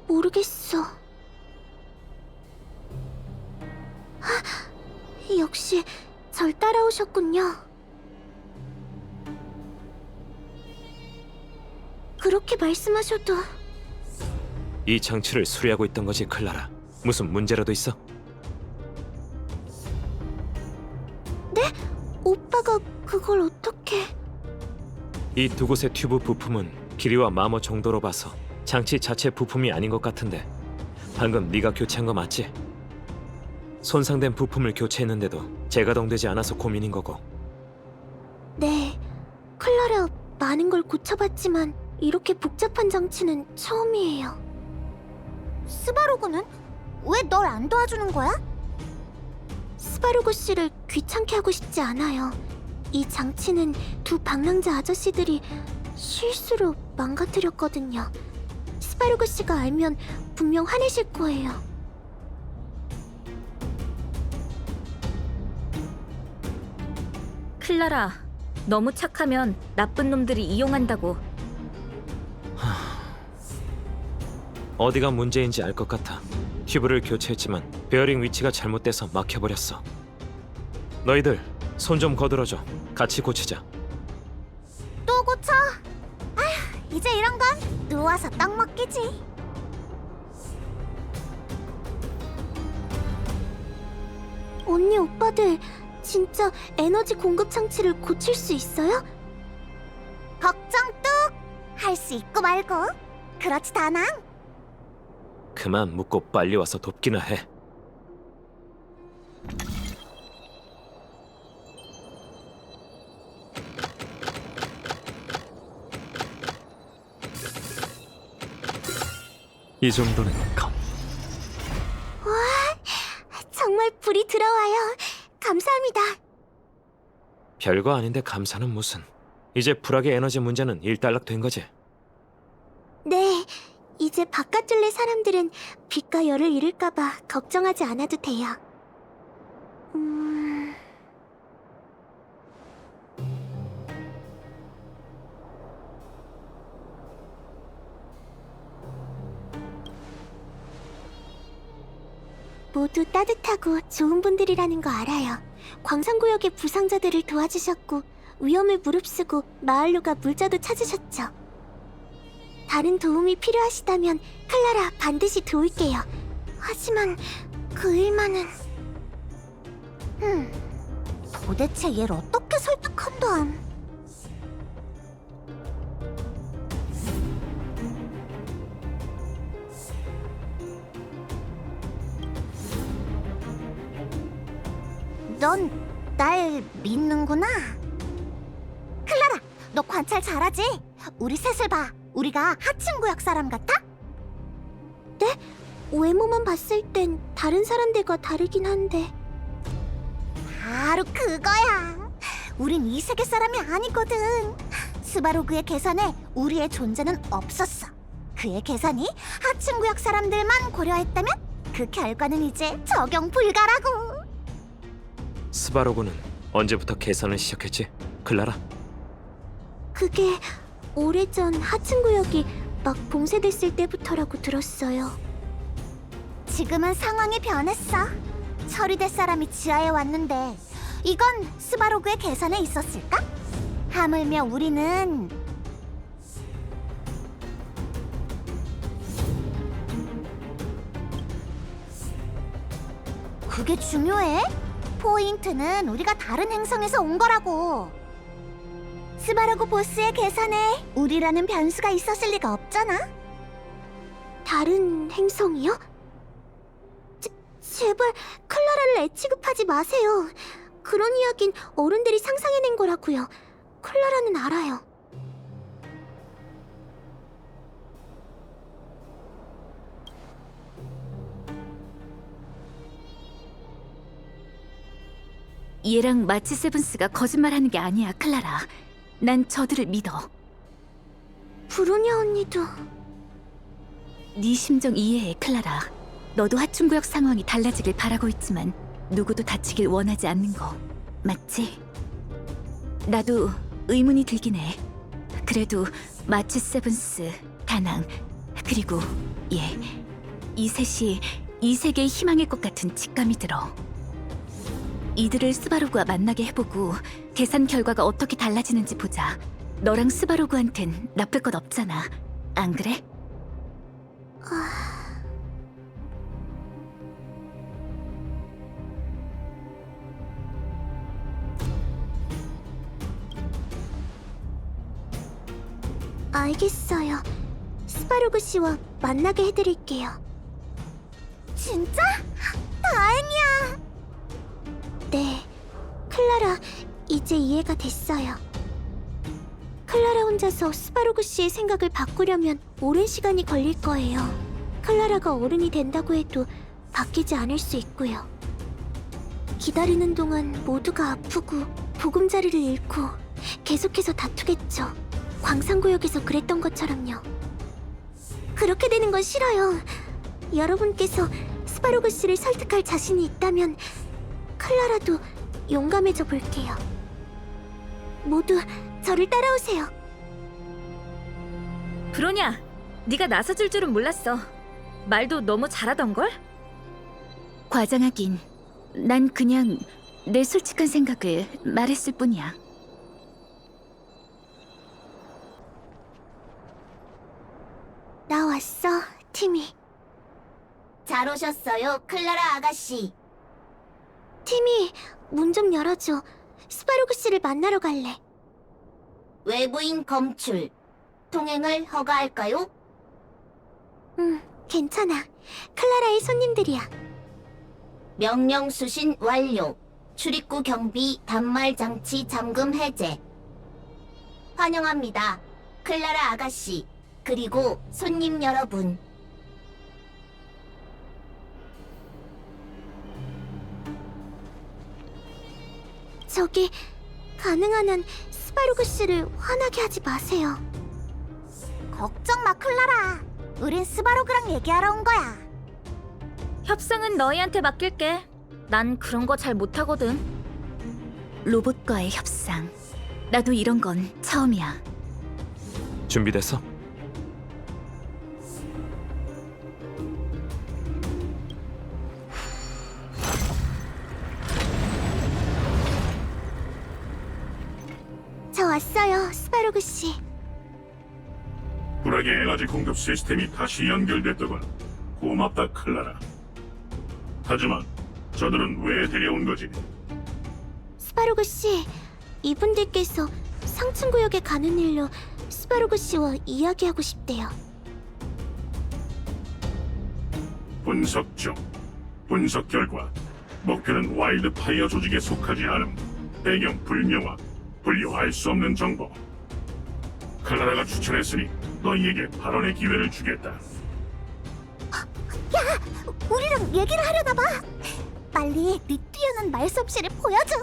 모르겠어. 역시 절 따라오셨군요. 그렇게 말씀하셔도 이 장치를 수리하고 있던 거지, 클라라. 무슨 문제라도 있어? 오빠가 그걸 어떻게... 이 두 곳의 튜브 부품은 길이와 마모 정도로 봐서 장치 자체 부품이 아닌 것 같은데 방금 네가 교체한 거 맞지? 손상된 부품을 교체했는데도 재가동되지 않아서 고민인 거고. 네, 클라라 많은 걸 고쳐봤지만 이렇게 복잡한 장치는 처음이에요. 스바로그는 왜 널 안 도와주는 거야? 스바루고 씨를 귀찮게 하고 싶지 않아요. 이 장치는 두 방랑자 아저씨들이 실수로 망가뜨렸거든요. 스바루고 씨가 알면 분명 화내실 거예요. 클라라, 너무 착하면 나쁜 놈들이 이용한다고. 어디가 문제인지 알 것 같아. 튜브를 교체했지만 베어링 위치가 잘못돼서 막혀버렸어. 너희들 손 좀 거들어줘. 같이 고치자. 또 고쳐? 아휴, 이제 이런 건 누워서 떡 먹기지. 언니 오빠들 진짜 에너지 공급 장치를 고칠 수 있어요? 걱정 뚝! 할 수 있고 말고. 그렇지 다낭? 그만 묻고 빨리 와서 돕기나 해. 이 정도는 감. 정말 불이 들어와요. 감사합니다. 별거 아닌데 감사는 무슨. 이제 불악의 에너지 문제는 일단락 된 거지. 네, 이제 바깥둘레 사람들은 빛과 열을 잃을까봐 걱정하지 않아도 돼요. 모두 따뜻하고 좋은 분들이라는 거 알아요. 광산구역의 부상자들을 도와주셨고 위험을 무릅쓰고 마을로가 물자도 찾으셨죠. 다른 도움이 필요하시다면 클라라 반드시 도울게요. 하지만 그 일만은... 도대체 얘를 어떻게 설득한담? 넌 날 믿는구나. 클라라, 너 관찰 잘하지? 우리 셋을 봐. 우리가 하층구역 사람 같아? 외모만 봤을 땐 다른 사람들과 다르긴 한데... 바로 그거야. 우린 이 세계 사람이 아니거든. 스바로그의 계산에 우리의 존재는 없었어. 그의 계산이 하층구역 사람들만 고려했다면 그 결과는 이제 적용 불가라고. 스바로그는 언제부터 계산을 시작했지? 클라라? 그게 오래전 하층구역이 막 봉쇄됐을 때부터라고 들었어요. 지금은 상황이 변했어. 처리될 사람이 지하에 왔는데 이건 스바로그의 계산에 있었을까? 하물며 우리는 그게 중요해? 포인트는 우리가 다른 행성에서 온 거라고. 스바로그 보스의 계산에 우리라는 변수가 있었을 리가 없잖아. 다른 행성이요? 제발 클라라를 애취급하지 마세요. 그런 이야긴 어른들이 상상해낸 거라고요. 클라라는 알아요. 얘랑 마치 세븐스가 거짓말하는 게 아니야, 클라라. 난 저들을 믿어. 브루냐 언니도... 네 심정 이해해, 클라라. 너도 하층구역 상황이 달라지길 바라고 있지만 누구도 다치길 원하지 않는 거 맞지? 나도 의문이 들긴 해. 그래도 마치 세븐스, 다낭, 그리고 이 셋이 이 세계의 희망일 것 같은 직감이 들어. 이들을 스바로그와 만나게 해보고 계산 결과가 어떻게 달라지는지 보자. 너랑 스바로그한텐 나쁠 것 없잖아. 안 그래? 알겠어요. 스바로그 씨와 만나게 해드릴게요. 진짜? 다행이야. 네, 클라라, 이제 이해가 됐어요. 클라라 혼자서 스바로그 씨의 생각을 바꾸려면 오랜 시간이 걸릴 거예요. 클라라가 어른이 된다고 해도 바뀌지 않을 수 있고요. 기다리는 동안 모두가 아프고 보금자리를 잃고 계속해서 다투겠죠. 광산구역에서 그랬던 것처럼요. 그렇게 되는 건 싫어요. 여러분께서 스바로그 씨를 설득할 자신이 있다면 클라라도 용감해져 볼게요. 모두 저를 따라오세요. 브로냐, 네가 나서줄 줄은 몰랐어. 말도 너무 잘하던걸? 과장하긴. 난 그냥 내 솔직한 생각을 말했을 뿐이야. 나 왔어, 티미. 잘 오셨어요, 클라라 아가씨. 티미, 문 좀 열어줘. 스바로그 씨를 만나러 갈래. 외부인 검출. 통행을 허가할까요? 응, 괜찮아. 클라라의 손님들이야. 명령 수신 완료. 출입구 경비 단말 장치 잠금 해제. 환영합니다, 클라라 아가씨. 그리고 손님 여러분. 저기, 가능한 한 스바로그 씨를 화나게 하지 마세요. 걱정 마, 클라라. 우린 스바로그랑 얘기하러 온 거야. 협상은 너희한테 맡길게. 난 그런 거 잘 못하거든. 로봇과의 협상. 나도 이런 건 처음이야. 준비됐어? 저 왔어요, 스바로그 씨. 불악의 에너지 공급 시스템이 다시 연결됐더군. 고맙다, 클라라. 하지만 저들은 왜 데려온 거지? 스바로그 씨, 이분들께서 상층구역에 가는 일로 스바로그 씨와 이야기하고 싶대요. 분석 중. 분석 결과 목표는 와일드 파이어 조직에 속하지 않음. 배경 불명확. 분류할 수 없는 정보. 클라라가 추천했으니 너희에게 발언의 기회를 주겠다. 우리랑 얘기를 하려나 봐. 빨리 네 뛰어난 말솜씨를 보여줘.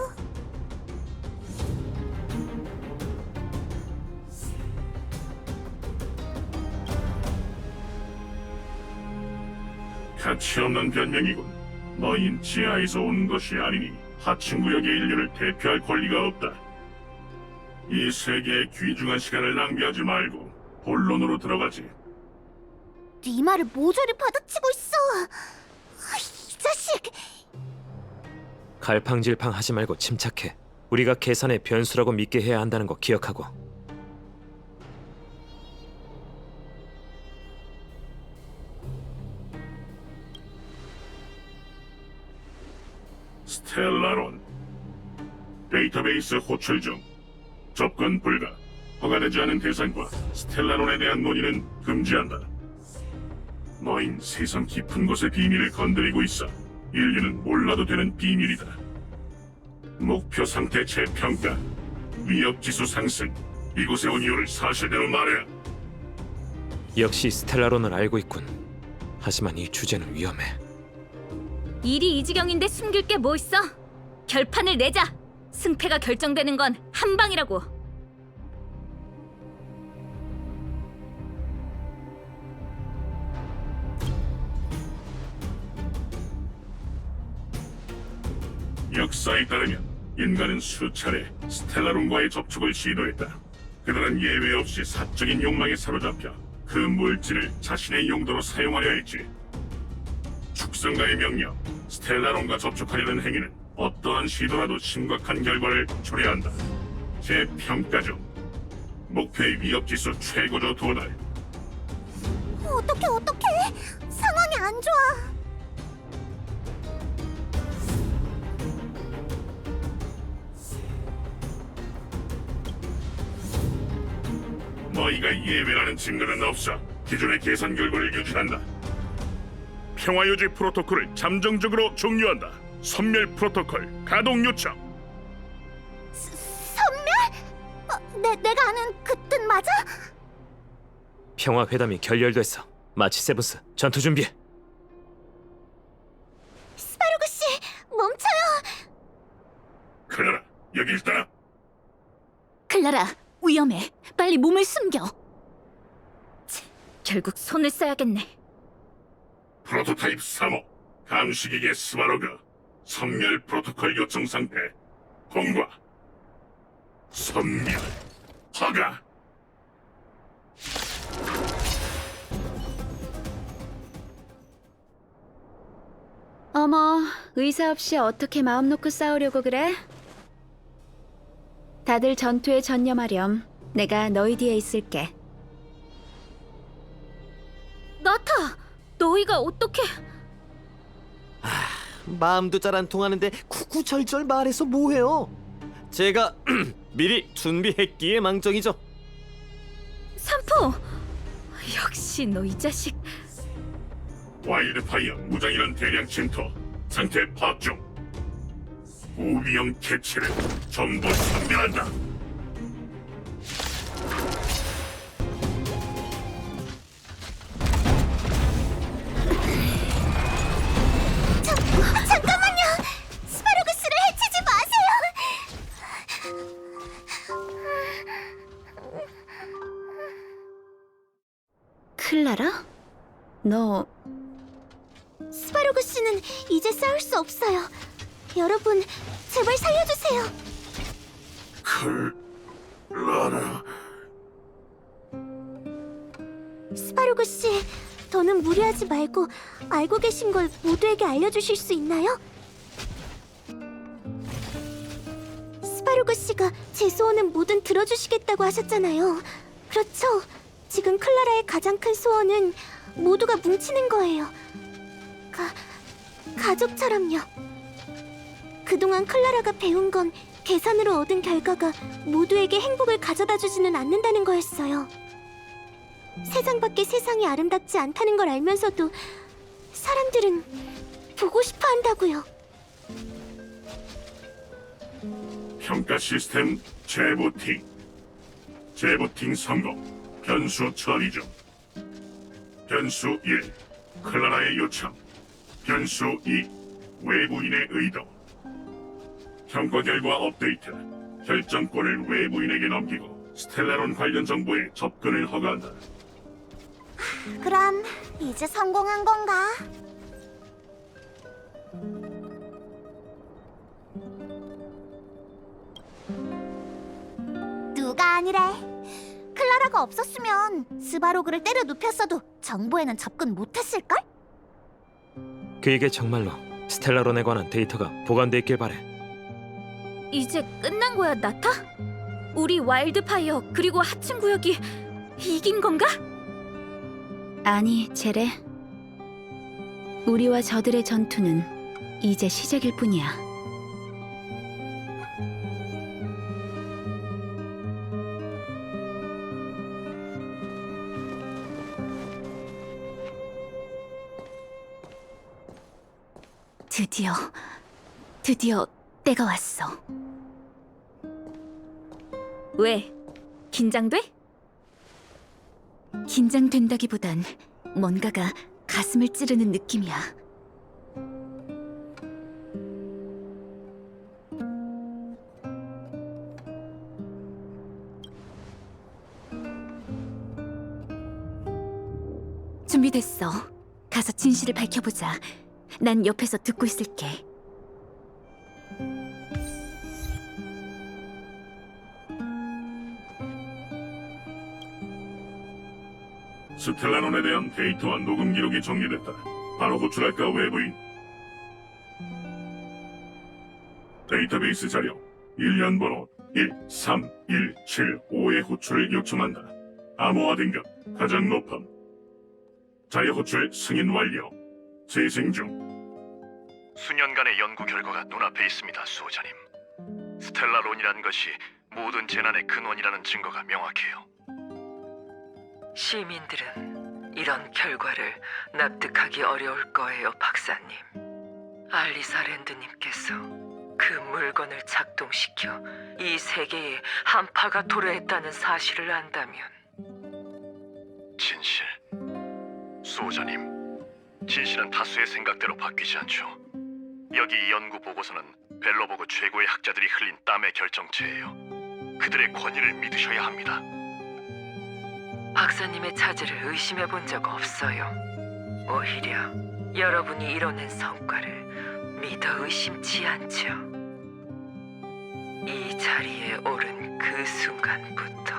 가치 없는 변명이군. 너흰 지하에서 온 것이 아니니 하층 구역의 인류를 대표할 권리가 없다. 이 세계의 귀중한 시간을 낭비하지 말고 본론으로 들어가지. 네 말을 모조리 받아치고 있어. 이 자식. 갈팡질팡 하지 말고 침착해. 우리가 계산의 변수라고 믿게 해야 한다는 거 기억하고. 스텔라론. 데이터베이스 호출 중. 접근 불가. 허가되지 않은 대상과 스텔라론에 대한 논의는 금지한다. 너흰 세상 깊은 곳의 비밀을 건드리고 있어. 인류는 몰라도 되는 비밀이다. 목표 상태 재평가. 위협지수 상승. 이곳에 온 이유를 사실대로 말해. 역시 스텔라론을 알고 있군. 하지만 이 주제는 위험해. 일이 이 지경인데 숨길 게 뭐 있어? 결판을 내자. 승패가 결정되는 건 한 방이라고. 역사에 따르면 인간은 수차례 스텔라론과의 접촉을 시도했다. 그들은 예외 없이 사적인 욕망에 사로잡혀 그 물질을 자신의 용도로 사용하려 했지. 축성가의 명령, 스텔라론과 접촉하려는 행위는 어떠한 시도라도 심각한 결과를 초래한다. 제 평가 중 목표의 위협지수 최고조 도달. 어떡해. 상황이 안 좋아. 너희가 예외라는 증거는 없어. 기존의 계산 결과를 유지한다. 평화유지 프로토콜을 잠정적으로 종료한다. 선멸 프로토콜 가동 요청. 선멸? 내가 아는 그 뜻 맞아? 평화 회담이 결렬됐어. 마치 세븐스 전투 준비해. 스파로그 씨, 멈춰요. 클라라, 여길 따라. 클라라, 위험해. 빨리 몸을 숨겨. 결국 손을 써야겠네. 프로토타입 3호 감시기계 스바로그 선멸 프로토콜 요청 상태 통과. 선멸 허가. 어머, 의사 없이 어떻게 마음 놓고 싸우려고 그래? 다들 전투에 전념하렴. 내가 너희 뒤에 있을게. 나타! 너희가 어떻게... 마음도 잘 안 통하는데 구구절절 말해서 뭐해요? 제가 미리 준비했기에 망정이죠. 삼포! 역시 너 이 자식... 와일드파이어 무장이란 대량 침투 상태 파악 중. 우위형 개체를 전부 선멸한다. 잠깐만요. 스파로그 씨를 해치지 마세요. 클라라? 너 스파로그 씨는 이제 싸울 수 없어요. 여러분, 제발 살려주세요. 클라라. 스파로그 씨, 더는 무리하지 말고 알고 계신 걸 모두에게 알려주실 수 있나요? 스파로그 씨가 제 소원은 뭐든 들어주시겠다고 하셨잖아요. 그렇죠? 지금 클라라의 가장 큰 소원은 모두가 뭉치는 거예요. 가족처럼요. 그동안 클라라가 배운 건 계산으로 얻은 결과가 모두에게 행복을 가져다 주지는 않는다는 거였어요. 세상 밖의 세상이 아름답지 않다는 걸 알면서도 사람들은 보고 싶어 한다고요. 평가 시스템 재부팅. 재부팅 성공. 변수 처리 중. 변수 1. 클라라의 요청. 변수 2. 외부인의 의도. 평가 결과 업데이트. 결정권을 외부인에게 넘기고 스텔라론 관련 정보에 접근을 허가한다. 그럼 이제 성공한 건가? 누가 아니래. 클라라가 없었으면 스바로그를 때려 눕혔어도 정보에는 접근 못했을걸? 그에게 정말로 스텔라론에 관한 데이터가 보관돼 있길 바래. 이제 끝난 거야, 나타? 우리 와일드파이어 그리고 하층 구역이 이긴 건가? 아니, 제레. 우리와 저들의 전투는 이제 시작일 뿐이야. 드디어 때가 왔어. 왜? 긴장돼? 긴장된다기보단 뭔가가 가슴을 찌르는 느낌이야. 준비됐어. 가서 진실을 밝혀보자. 난 옆에서 듣고 있을게. 스텔라논에 대한 데이터와 녹음 기록이 정리됐다. 바로 호출할까 외부인. 데이터베이스 자료 1년 번호 13175의 호출을 요청한다. 암호화 등급 가장 높음. 자료 호출 승인 완료. 재생 중. 수년간의 연구 결과가 눈앞에 있습니다, 수호자님. 스텔라론이라는 것이 모든 재난의 근원이라는 증거가 명확해요. 시민들은 이런 결과를 납득하기 어려울 거예요, 박사님. 알리사랜드님께서 그 물건을 작동시켜 이 세계에 한파가 도래했다는 사실을 안다면 진실. 수호자님, 진실은 다수의 생각대로 바뀌지 않죠. 여기 이 연구 보고서는 벨로보그 최고의 학자들이 흘린 땀의 결정체예요. 그들의 권위를 믿으셔야 합니다. 박사님의 자질을 의심해 본 적 없어요. 오히려 여러분이 이뤄낸 성과를 믿어 의심치 않죠. 이 자리에 오른 그 순간부터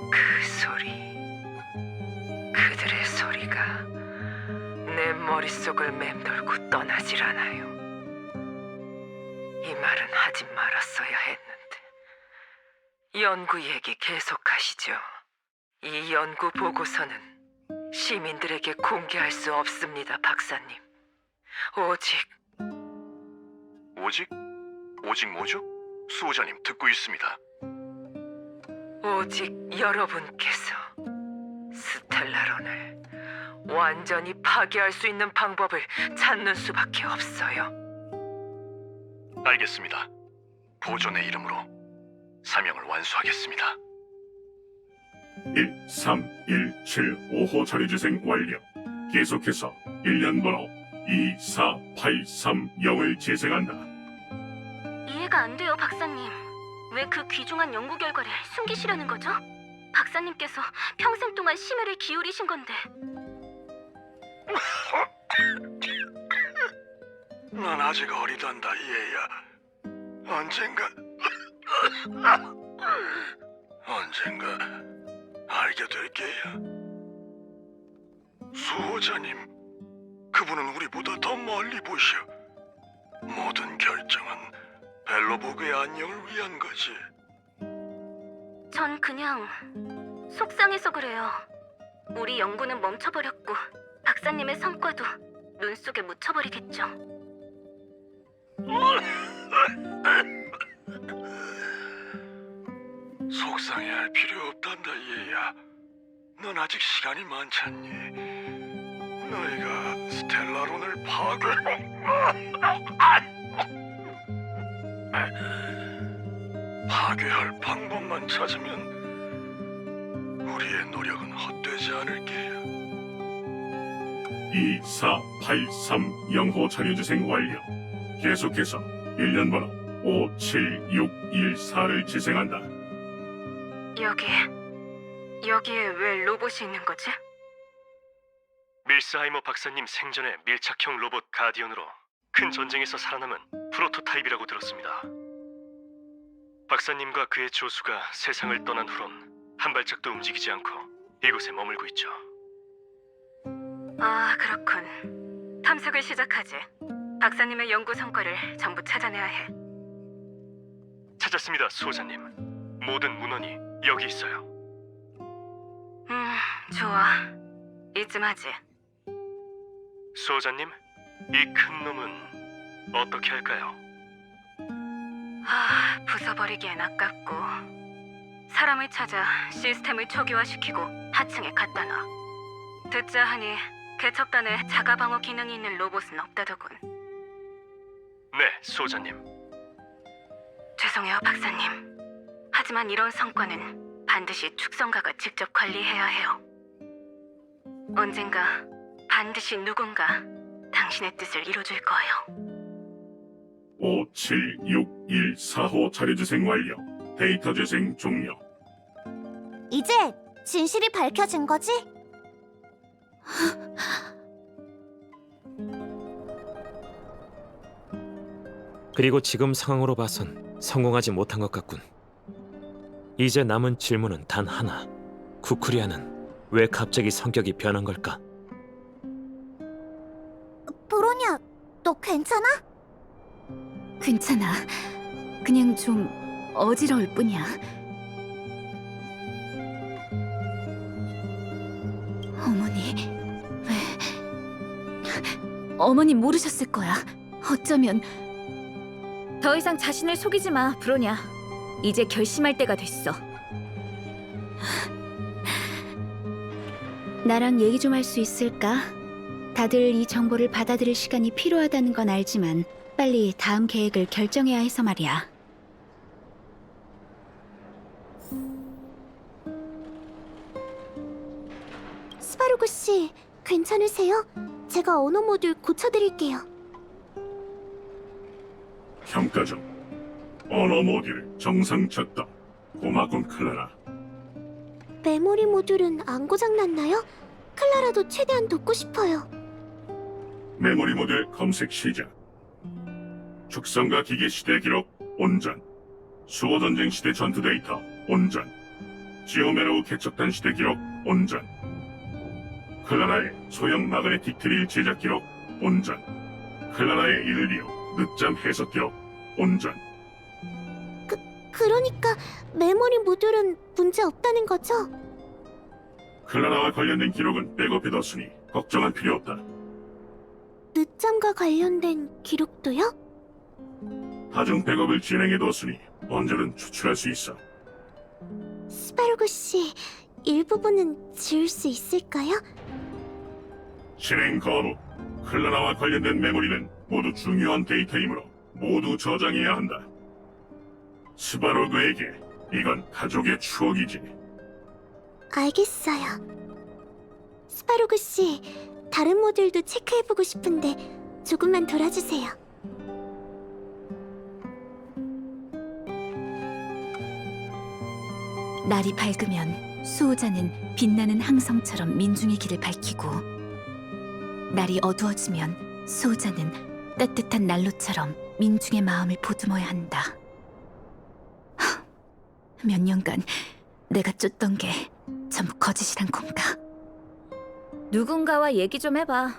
그 소리, 그들의 소리가 내 머릿속을 맴돌고 떠나질 않아요. 이 말은 하지 말았어야 했는데. 연구 얘기 계속하시죠. 이 연구 보고서는 시민들에게 공개할 수 없습니다, 박사님. 오직 뭐죠? 수호자님 듣고 있습니다. 오직 여러분께서 스텔라론을 완전히 파괴할 수 있는 방법을 찾는 수밖에 없어요. 알겠습니다. 보존의 이름으로 사명을 완수하겠습니다. 13175호 자료재생 완료. 계속해서 1년 번호 24830을 재생한다. 이해가 안 돼요, 박사님. 왜 그 귀중한 연구 결과를 숨기시려는 거죠? 박사님께서 평생 동안 심혈을 기울이신 건데. 난 아직 어리단다, 얘야. 언젠가 알게 될 게야. 수호자님, 그분은 우리보다 더 멀리 보셔. 모든 결정은 벨로보그의 안녕을 위한 거지. 전 그냥 속상해서 그래요. 우리 연구는 멈춰버렸고 박사님의 성과도 눈 속에 묻혀버리겠죠. 속상해할 필요 없단다, 얘야. 넌 아직 시간이 많잖니. 너희가 스텔라론을 파괴할 방법만 찾으면 우리의 노력은 헛되지 않을 게야. 24830호 자료재생 완료. 계속해서 1년 번호 57614를 재생한다. 여기에 왜 로봇이 있는 거지? 밀스하이머 박사님 생전에 밀착형 로봇 가디언으로 큰 전쟁에서 살아남은 프로토타입이라고 들었습니다. 박사님과 그의 조수가 세상을 떠난 후론 한 발짝도 움직이지 않고 이곳에 머물고 있죠. 아, 그렇군. 탐색을 시작하지. 박사님의 연구 성과를 전부 찾아내야 해. 찾았습니다, 수호자님. 모든 문헌이 여기 있어요. 좋아. 이쯤 하지. 수호자님, 이 큰 놈은 어떻게 할까요? 부숴버리기엔 아깝고 사람을 찾아 시스템을 초기화시키고 하층에 갖다 놔. 듣자 하니 개척단에 자가방어 기능이 있는 로봇은 없다더군. 네, 수호자님. 죄송해요, 박사님. 하지만 이런 성과는 반드시 축성가가 직접 관리해야 해요. 언젠가 반드시 누군가 당신의 뜻을 이뤄줄 거예요. 57614호 자료재생 완료. 데이터 재생 종료. 이제 진실이 밝혀진 거지? 그리고 지금 상황으로 봐선 성공하지 못한 것 같군. 이제 남은 질문은 단 하나. 쿠쿠리아는 왜 갑자기 성격이 변한 걸까? 브로냐, 너 괜찮아? 괜찮아. 그냥 좀 어지러울 뿐이야. 어머니, 왜... 어머니 모르셨을 거야. 어쩌면... 더 이상 자신을 속이지 마, 브로냐. 이제 결심할 때가 됐어. 나랑 얘기 좀 할 수 있을까? 다들 이 정보를 받아들일 시간이 필요하다는 건 알지만 빨리 다음 계획을 결정해야 해서 말이야. 스바루그 씨, 괜찮으세요? 제가 언어 모듈 고쳐드릴게요. 평가 중. 언어 모듈 정상 작동. 고맙군 클라라. 메모리 모듈은 안 고장났나요? 클라라도 최대한 돕고 싶어요. 메모리 모듈 검색 시작. 축성과 기계 시대 기록 온전. 수호 전쟁 시대 전투 데이터 온전. 지오메로우 개척단 시대 기록 온전. 클라라의 소형 마그네틱 드릴 제작 기록 온전. 클라라의 일리오 늦잠 해석 기록 온전. 그러니까 메모리 모듈은 문제 없다는 거죠? 클라라와 관련된 기록은 백업해뒀으니 걱정할 필요 없다. 늦잠과 관련된 기록도요? 다중 백업을 진행해뒀으니 언제든 추출할 수 있어. 스바루그 씨, 일부분은 지울 수 있을까요? 진행 거부. 클라라와 관련된 메모리는 모두 중요한 데이터이므로 모두 저장해야 한다. 스바로그에게 이건 가족의 추억이지. 알겠어요. 스바루그 씨, 다른 모듈도 체크해보고 싶은데 조금만 돌아주세요. 날이 밝으면 수호자는 빛나는 항성처럼 민중의 길을 밝히고, 날이 어두워지면 수호자는 따뜻한 난로처럼 민중의 마음을 보듬어야 한다. 몇 년간 내가 쫓던 게 전부 거짓이란 건가? 누군가와 얘기 좀 해봐.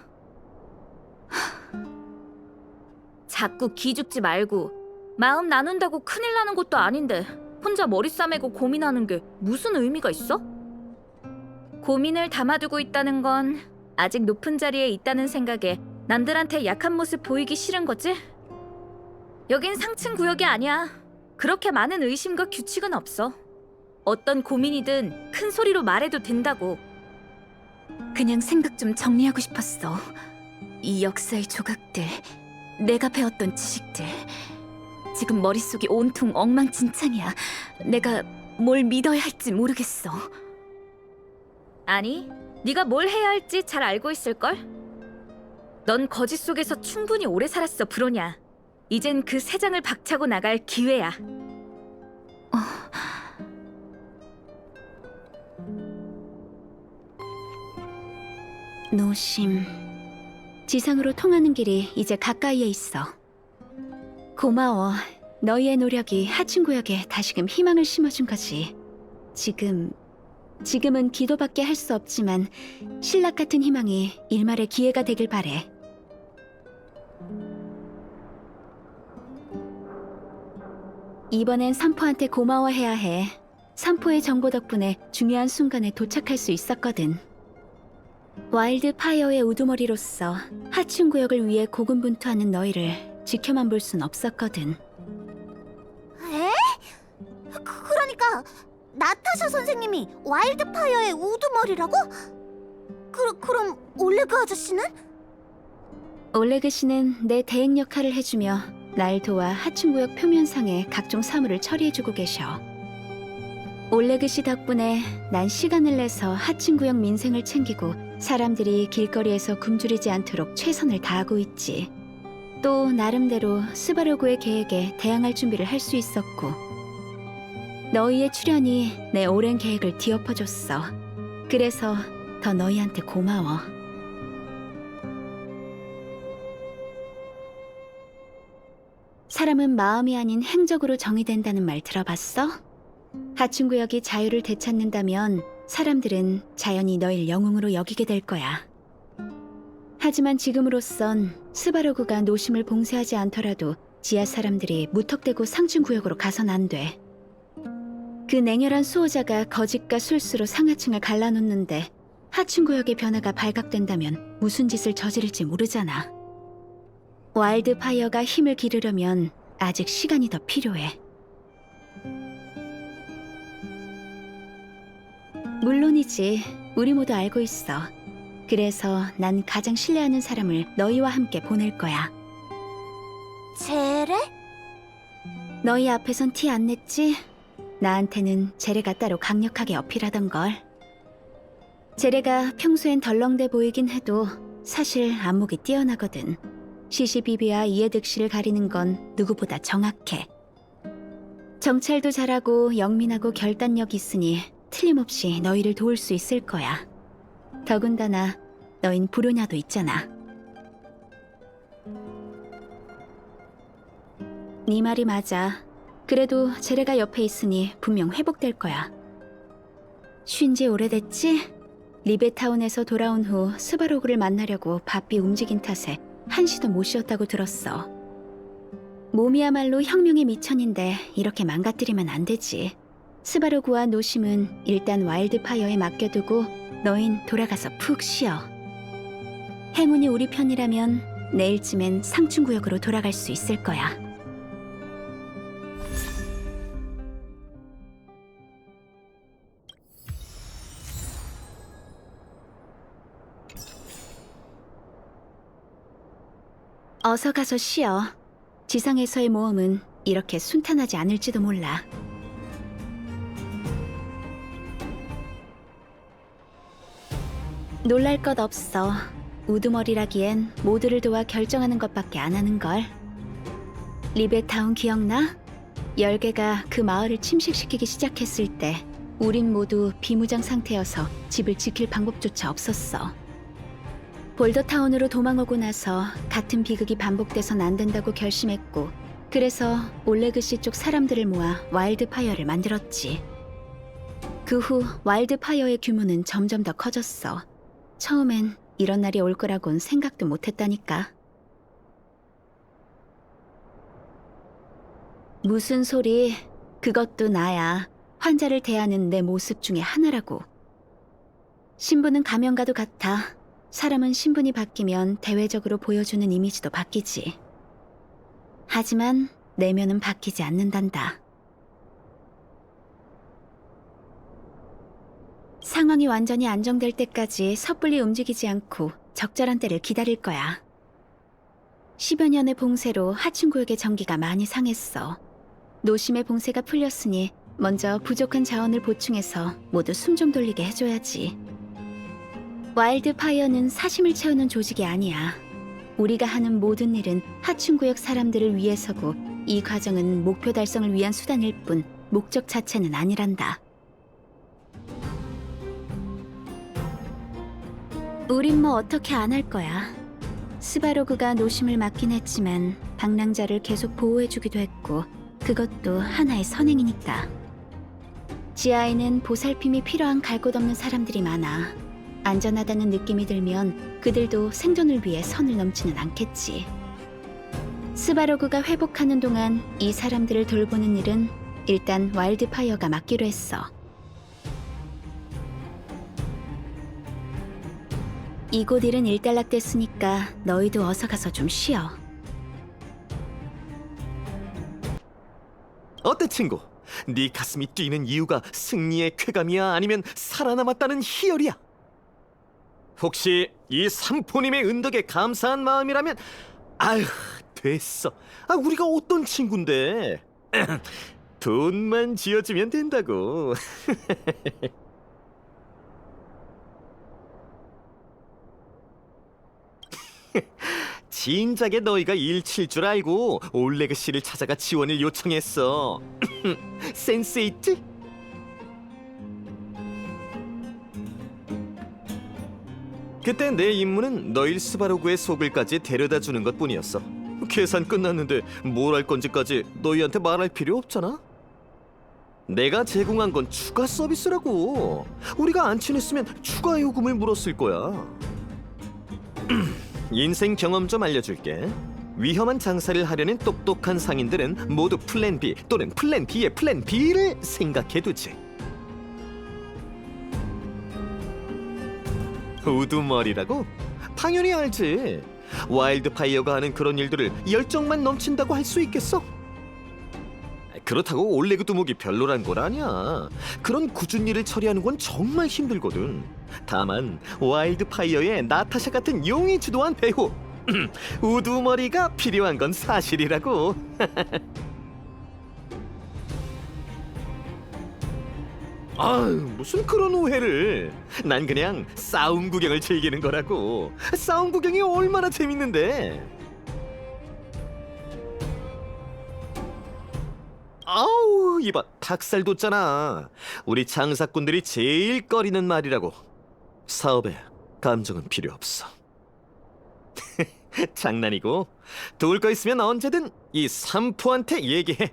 자꾸 기죽지 말고. 마음 나눈다고 큰일 나는 것도 아닌데 혼자 머리 싸매고 고민하는 게 무슨 의미가 있어? 고민을 담아두고 있다는 건 아직 높은 자리에 있다는 생각에 남들한테 약한 모습 보이기 싫은 거지? 여긴 상층 구역이 아니야. 그렇게 많은 의심과 규칙은 없어. 어떤 고민이든 큰 소리로 말해도 된다고. 그냥 생각 좀 정리하고 싶었어. 이 역사의 조각들, 내가 배웠던 지식들. 지금 머릿속이 온통 엉망진창이야. 내가 뭘 믿어야 할지 모르겠어. 아니, 네가 뭘 해야 할지 잘 알고 있을걸? 넌 거짓 속에서 충분히 오래 살았어, 브로냐. 이젠 그 새 장을 박차고 나갈 기회야. 노심. 지상으로 통하는 길이 이제 가까이에 있어. 고마워. 너희의 노력이 하층구역에 다시금 희망을 심어준 거지. 지금은 기도밖에 할 수 없지만 신락 같은 희망이 일말의 기회가 되길 바래. 이번엔 삼포한테 고마워해야 해. 삼포의 정보 덕분에 중요한 순간에 도착할 수 있었거든. 와일드 파이어의 우두머리로서 하층 구역을 위해 고군분투하는 너희를 지켜만 볼 순 없었거든. 에? 그러니까 나타샤 선생님이 와일드파이어의 우두머리라고? 그럼 올레그 아저씨는? 올레그 씨는 내 대행 역할을 해주며 날 도와 하층 구역 표면상의 각종 사물을 처리해주고 계셔. 올레그 씨 덕분에 난 시간을 내서 하층 구역 민생을 챙기고 사람들이 길거리에서 굶주리지 않도록 최선을 다하고 있지. 또 나름대로 스바로그의 계획에 대항할 준비를 할 수 있었고, 너희의 출연이 내 오랜 계획을 뒤엎어줬어. 그래서 더 너희한테 고마워. 사람은 마음이 아닌 행적으로 정의된다는 말 들어봤어? 하층구역이 자유를 되찾는다면 사람들은 자연히 너를 영웅으로 여기게 될 거야. 하지만 지금으로선 스바로그가 노심을 봉쇄하지 않더라도 지하 사람들이 무턱대고 상층구역으로 가선 안 돼. 그 냉혈한 수호자가 거짓과 술수로 상하층을 갈라놓는데 하층구역의 변화가 발각된다면 무슨 짓을 저지를지 모르잖아. 와일드파이어가 힘을 기르려면 아직 시간이 더 필요해. 물론이지, 우리 모두 알고 있어. 그래서 난 가장 신뢰하는 사람을 너희와 함께 보낼 거야. 제레? 너희 앞에선 티 안 냈지? 나한테는 제레가 따로 강력하게 어필하던걸. 제레가 평소엔 덜렁대 보이긴 해도 사실 안목이 뛰어나거든. 시시비비와 이해득실을 가리는 건 누구보다 정확해. 정찰도 잘하고 영민하고 결단력 있으니 틀림없이 너희를 도울 수 있을 거야. 더군다나 너흰 불효냐도 있잖아. 네 말이 맞아. 그래도 제레가 옆에 있으니 분명 회복될 거야. 쉰 지 오래됐지? 리베타운에서 돌아온 후 스바로그를 만나려고 바삐 움직인 탓에 한시도 못 쉬었다고 들었어. 몸이야말로 혁명의 미천인데 이렇게 망가뜨리면 안 되지. 스바로그와 노심은 일단 와일드파이어에 맡겨두고 너흰 돌아가서 푹 쉬어. 행운이 우리 편이라면 내일쯤엔 상층구역으로 돌아갈 수 있을 거야. 어서 가서 쉬어. 지상에서의 모험은 이렇게 순탄하지 않을지도 몰라. 놀랄 것 없어. 우두머리라기엔 모두를 도와 결정하는 것밖에 안 하는걸. 리베타운 기억나? 열개가 그 마을을 침식시키기 시작했을 때 우린 모두 비무장 상태여서 집을 지킬 방법조차 없었어. 볼더타운으로 도망오고 나서 같은 비극이 반복돼선 안 된다고 결심했고, 그래서 올레그시 쪽 사람들을 모아 와일드파이어를 만들었지. 그 후 와일드파이어의 규모는 점점 더 커졌어. 처음엔 이런 날이 올 거라곤 생각도 못했다니까. 무슨 소리? 그것도 나야. 환자를 대하는 내 모습 중에 하나라고. 신분은 가면과도 같아. 사람은 신분이 바뀌면 대외적으로 보여주는 이미지도 바뀌지. 하지만 내면은 바뀌지 않는단다. 상황이 완전히 안정될 때까지 섣불리 움직이지 않고 적절한 때를 기다릴 거야. 10여 년의 봉쇄로 하층구역의 전기가 많이 상했어. 노심의 봉쇄가 풀렸으니 먼저 부족한 자원을 보충해서 모두 숨 좀 돌리게 해줘야지. 와일드파이어는 사심을 채우는 조직이 아니야. 우리가 하는 모든 일은 하층구역 사람들을 위해서고, 이 과정은 목표 달성을 위한 수단일 뿐 목적 자체는 아니란다. 우린 뭐 어떻게 안 할 거야. 스바로그가 노심을 맡긴 했지만 방랑자를 계속 보호해주기도 했고, 그것도 하나의 선행이니까. 지하에는 보살핌이 필요한 갈 곳 없는 사람들이 많아. 안전하다는 느낌이 들면 그들도 생존을 위해 선을 넘지는 않겠지. 스바로그가 회복하는 동안 이 사람들을 돌보는 일은 일단 와일드파이어가 맡기로 했어. 이곳 일은 일단락됐으니까 너희도 어서 가서 좀 쉬어. 어때 친구? 네 가슴이 뛰는 이유가 승리의 쾌감이야? 아니면 살아남았다는 희열이야? 혹시 이 삼포님의 은덕에 감사한 마음이라면 아휴 됐어. 우리가 어떤 친군데. 돈만 쥐어주면 된다고. 진작에 너희가 일칠 줄 알고 올레그씨를 찾아가 지원을 요청했어. 센스 있지? 그때 내 임무는 너희 스바로그의 속을까지 데려다 주는 것뿐이었어. 계산 끝났는데 뭘 할 건지까지 너희한테 말할 필요 없잖아. 내가 제공한 건 추가 서비스라고. 우리가 안 친했으면 추가 요금을 물었을 거야. 인생 경험 좀 알려줄게. 위험한 장사를 하려는 똑똑한 상인들은 모두 플랜 B 또는 플랜 B의 플랜 B를 생각해두지. 우두머리라고? 당연히 알지. 와일드파이어가 하는 그런 일들을 열정만 넘친다고 할 수 있겠어? 그렇다고 올레그 두목이 별로란 건 아니야. 그런 굳은 일을 처리하는 건 정말 힘들거든. 다만 와일드파이어의 나타샤 같은 용이 주도한 배우 우두머리가 필요한 건 사실이라고. 아유, 무슨 그런 오해를. 난 그냥 싸움 구경을 즐기는 거라고. 싸움 구경이 얼마나 재밌는데. 아우, 이봐, 닭살 돋잖아. 우리 장사꾼들이 제일 꺼리는 말이라고. 사업에 감정은 필요 없어. 장난이고, 도울 거 있으면 언제든 이 삼포한테 얘기해.